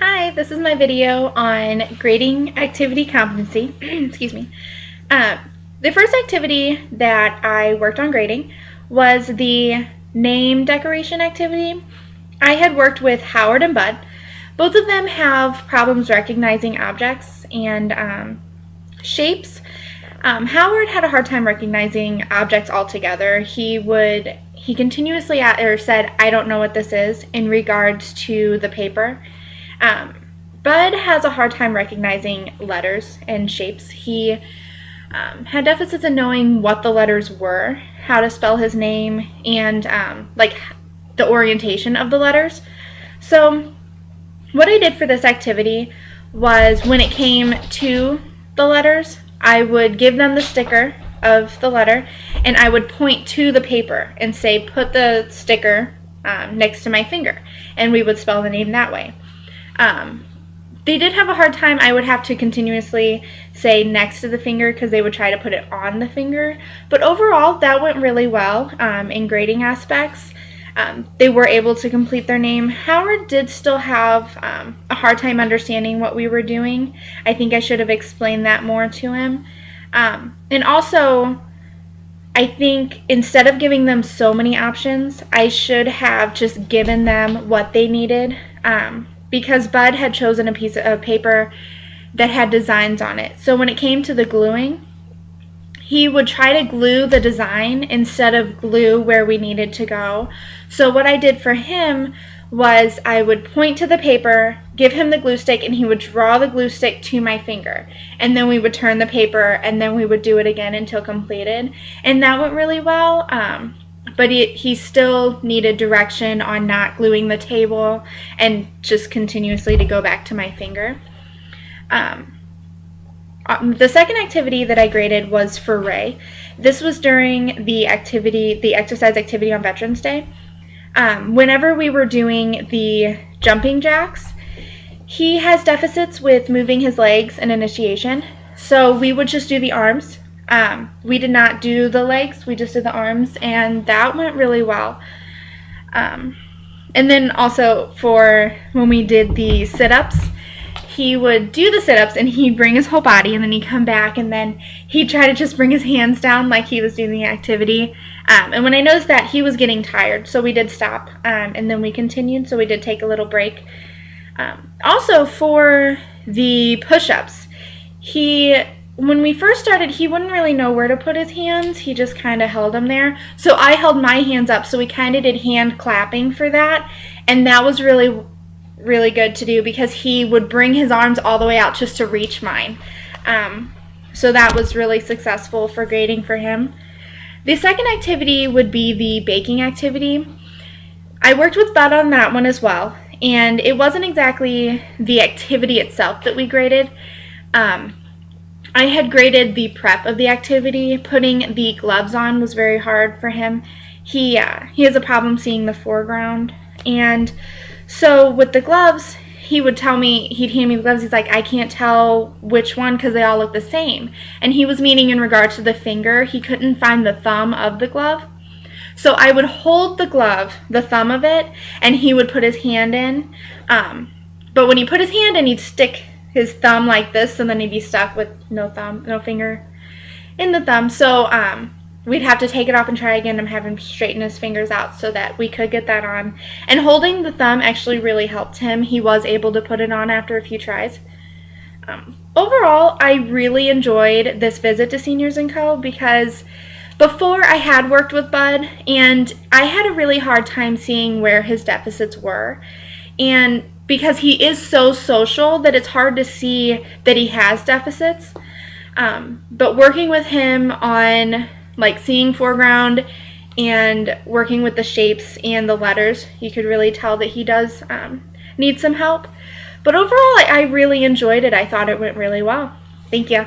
Hi, this is my video on grading activity competency. Excuse me. The first activity that I worked on grading was the name decoration activity. I had worked with Howard and Bud. Both of them have problems recognizing objects and shapes. Howard had a hard time recognizing objects altogether. He continuously said, "I don't know what this is," in regards to the paper. Bud has a hard time recognizing letters and shapes. He had deficits in knowing what the letters were, how to spell his name, and the orientation of the letters. So what I did for this activity was, when it came to the letters, I would give them the sticker of the letter, and I would point to the paper and say, "Put the sticker next to my finger," and we would spell the name that way. They did have a hard time. I would have to continuously say next to the finger because they would try to put it on the finger. But overall, that went really well in grading aspects. They were able to complete their name. Howard did still have a hard time understanding what we were doing. I think I should have explained that more to him. And also, I think instead of giving them so many options, I should have just given them what they needed. Because Bud had chosen a piece of paper that had designs on it. So when it came to the gluing, he would try to glue the design instead of glue where we needed to go. So what I did for him was I would point to the paper, give him the glue stick, and he would draw the glue stick to my finger. And then we would turn the paper, and then we would do it again until completed. And that went really well. But he still needed direction on not gluing the table and just continuously to go back to my finger. The second activity that I graded was for Ray. This was during the exercise activity on Veterans Day. Whenever we were doing the jumping jacks, he has deficits with moving his legs and initiation. So we would just do the arms. We did not do the legs, we just did the arms, and that went really well. And then also for when we did the sit-ups, he would do the sit-ups and he'd bring his whole body, and then he'd come back and then he'd try to just bring his hands down like he was doing the activity. And when I noticed that, he was getting tired, so we did stop, and then we continued, so we did take a little break. Also for the push-ups, when we first started, he wouldn't really know where to put his hands. He just kind of held them there. So I held my hands up, so we kind of did hand clapping for that. And that was really, really good to do because he would bring his arms all the way out just to reach mine. So that was really successful for grading for him. The second activity would be the baking activity. I worked with Bud on that one as well. And it wasn't exactly the activity itself that we graded. I had graded the prep of the activity. Putting the gloves on was very hard for him. He has a problem seeing the foreground. And so with the gloves, he'd hand me the gloves. He's like, "I can't tell which one because they all look the same." And he was meaning in regard to the finger. He couldn't find the thumb of the glove. So I would hold the glove, the thumb of it, and he would put his hand in. But when he put his hand in, he'd stick his thumb like this, and then he'd be stuck with no finger in the thumb. So we'd have to take it off and try again and have him straighten his fingers out so that we could get that on. And holding the thumb actually really helped him. He was able to put it on after a few tries. Overall, I really enjoyed this visit to Seniors & Co. because before I had worked with Bud, and I had a really hard time seeing where his deficits were. And because he is so social that it's hard to see that he has deficits. But working with him on seeing foreground and working with the shapes and the letters, you could really tell that he does need some help. But overall, I really enjoyed it. I thought it went really well. Thank you.